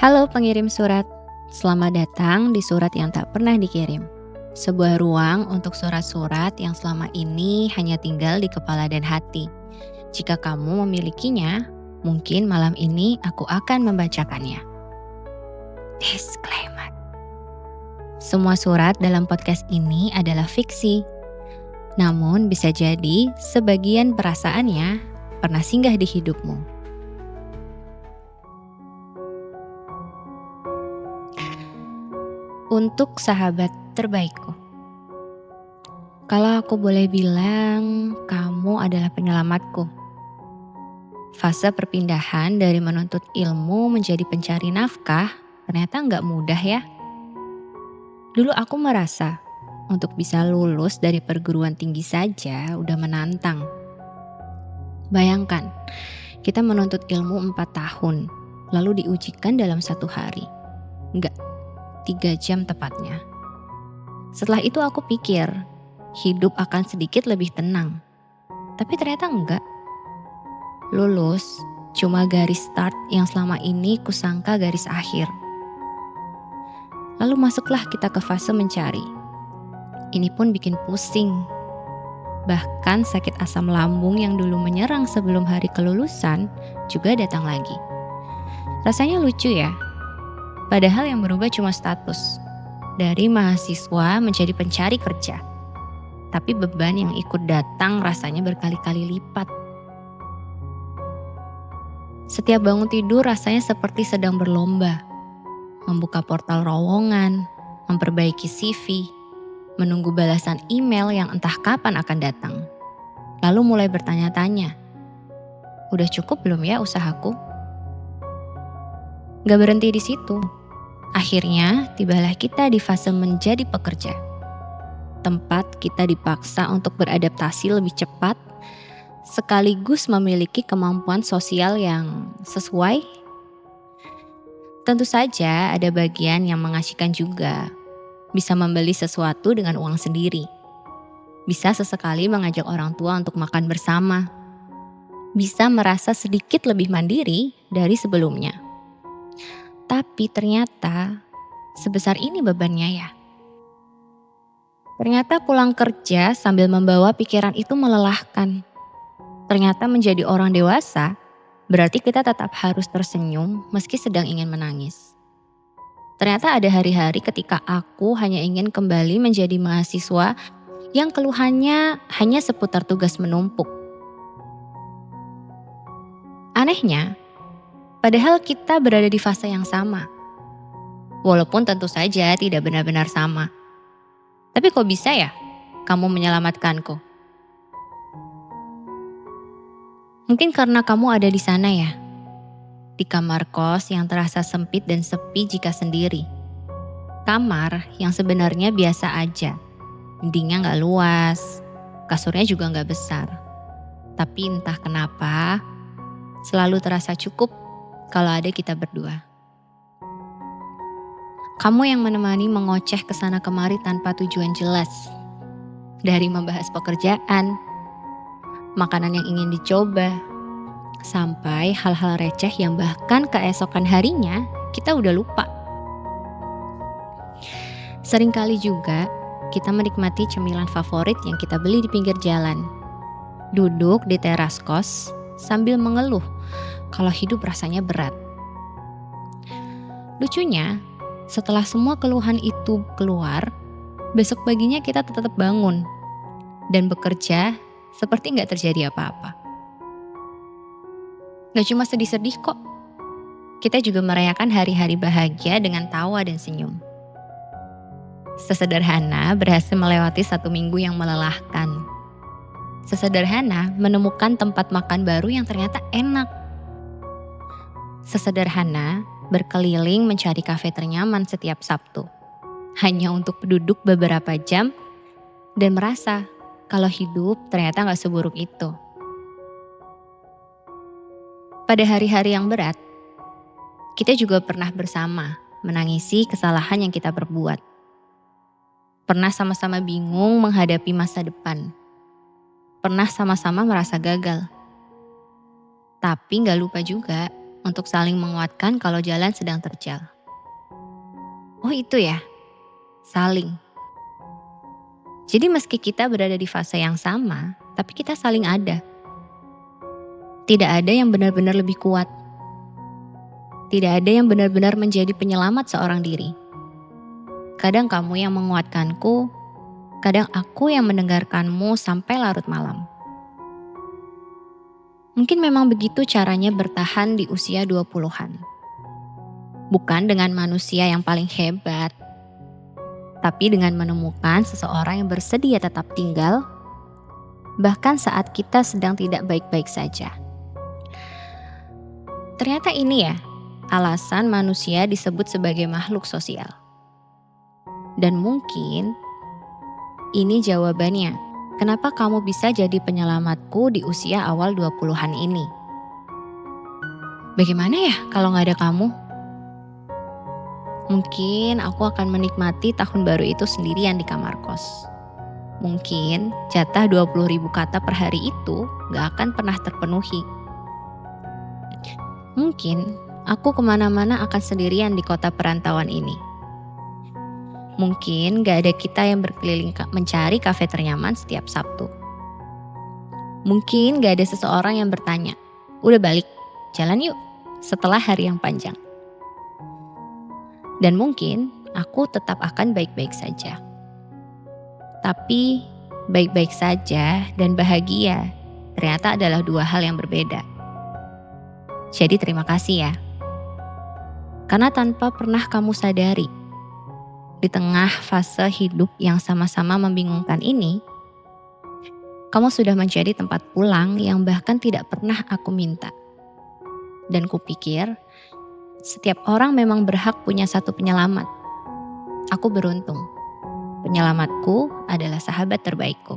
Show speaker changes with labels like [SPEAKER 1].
[SPEAKER 1] Halo pengirim surat, selamat datang di surat yang tak pernah dikirim. Sebuah ruang untuk surat-surat yang selama ini hanya tinggal di kepala dan hati. Jika kamu memilikinya, mungkin malam ini aku akan membacakannya. Disclaimer. Semua surat dalam podcast ini adalah fiksi. Namun bisa jadi sebagian perasaannya pernah singgah di hidupmu. Untuk sahabat terbaikku. Kalau aku boleh bilang, kamu adalah penyelamatku. Fase perpindahan dari menuntut ilmu menjadi pencari nafkah ternyata nggak mudah ya. Dulu aku merasa untuk bisa lulus dari perguruan tinggi saja udah menantang. Bayangkan, kita menuntut ilmu 4 tahun, lalu diujikan dalam 1 hari. Enggak, 3 jam tepatnya. Setelah itu aku pikir, hidup akan sedikit lebih tenang. Tapi ternyata enggak. Lulus cuma garis start yang selama ini kusangka garis akhir. Lalu masuklah kita ke fase mencari. Ini pun bikin pusing. Bahkan sakit asam lambung yang dulu menyerang sebelum hari kelulusan juga datang lagi. Rasanya lucu ya. Padahal yang berubah cuma status. Dari mahasiswa menjadi pencari kerja. Tapi beban yang ikut datang rasanya berkali-kali lipat. Setiap bangun tidur rasanya seperti sedang berlomba. Membuka portal lowongan, memperbaiki CV, menunggu balasan email yang entah kapan akan datang. Lalu mulai bertanya-tanya, udah cukup belum ya usahaku? Gak berhenti di situ. Akhirnya tibalah kita di fase menjadi pekerja. Tempat kita dipaksa untuk beradaptasi lebih cepat, sekaligus memiliki kemampuan sosial yang sesuai. Tentu saja ada bagian yang mengasyikan juga. Bisa membeli sesuatu dengan uang sendiri. Bisa sesekali mengajak orang tua untuk makan bersama. Bisa merasa sedikit lebih mandiri dari sebelumnya. Tapi ternyata sebesar ini bebannya ya. Ternyata pulang kerja sambil membawa pikiran itu melelahkan. Ternyata menjadi orang dewasa berarti kita tetap harus tersenyum meski sedang ingin menangis. Ternyata ada hari-hari ketika aku hanya ingin kembali menjadi mahasiswa yang keluhannya hanya seputar tugas menumpuk. Anehnya, padahal kita berada di fase yang sama. Walaupun tentu saja tidak benar-benar sama. Tapi kok bisa ya kamu menyelamatkanku? Mungkin karena kamu ada di sana ya. Di kamar kos yang terasa sempit dan sepi jika sendiri. Kamar yang sebenarnya biasa aja. Dindingnya gak luas, kasurnya juga gak besar. Tapi entah kenapa, selalu terasa cukup kalau ada kita berdua. Kamu yang menemani mengoceh kesana kemari tanpa tujuan jelas. Dari membahas pekerjaan, makanan yang ingin dicoba, sampai hal-hal receh yang bahkan keesokan harinya kita udah lupa. Seringkali juga kita menikmati cemilan favorit yang kita beli di pinggir jalan. Duduk di teras kos sambil mengeluh kalau hidup rasanya berat. Lucunya, setelah semua keluhan itu keluar, besok paginya kita tetap bangun dan bekerja seperti gak terjadi apa-apa. Gak cuma sedih-sedih kok. Kita juga merayakan hari-hari bahagia dengan tawa dan senyum. Sesederhana berhasil melewati 1 minggu yang melelahkan. Sesederhana menemukan tempat makan baru yang ternyata enak. Sesederhana berkeliling mencari kafe ternyaman setiap Sabtu. Hanya untuk duduk beberapa jam dan merasa kalau hidup ternyata gak seburuk itu. Pada hari-hari yang berat, kita juga pernah bersama menangisi kesalahan yang kita perbuat. Pernah sama-sama bingung menghadapi masa depan. Pernah sama-sama merasa gagal. Tapi gak lupa juga untuk saling menguatkan kalau jalan sedang terjal. Oh itu ya, saling. Jadi meski kita berada di fase yang sama, tapi kita saling ada. Tidak ada yang benar-benar lebih kuat. Tidak ada yang benar-benar menjadi penyelamat seorang diri. Kadang kamu yang menguatkanku, kadang aku yang mendengarkanmu sampai larut malam. Mungkin memang begitu caranya bertahan di usia 20-an. Bukan dengan manusia yang paling hebat, tapi dengan menemukan seseorang yang bersedia tetap tinggal, bahkan saat kita sedang tidak baik-baik saja. Ternyata ini ya, alasan manusia disebut sebagai makhluk sosial. Dan mungkin ini jawabannya, kenapa kamu bisa jadi penyelamatku di usia awal 20-an ini. Bagaimana ya kalau gak ada kamu? Mungkin aku akan menikmati tahun baru itu sendirian di kamar kos. Mungkin jatah 20.000 kata per hari itu gak akan pernah terpenuhi. Mungkin aku kemana-mana akan sendirian di kota perantauan ini. Mungkin gak ada kita yang berkeliling mencari kafe ternyaman setiap Sabtu. Mungkin gak ada seseorang yang bertanya, udah balik, jalan yuk, setelah hari yang panjang. Dan mungkin aku tetap akan baik-baik saja. Tapi baik-baik saja dan bahagia ternyata adalah dua hal yang berbeda. Jadi terima kasih ya. Karena tanpa pernah kamu sadari, di tengah fase hidup yang sama-sama membingungkan ini, kamu sudah menjadi tempat pulang yang bahkan tidak pernah aku minta. Dan kupikir, setiap orang memang berhak punya satu penyelamat. Aku beruntung. Penyelamatku adalah sahabat terbaikku.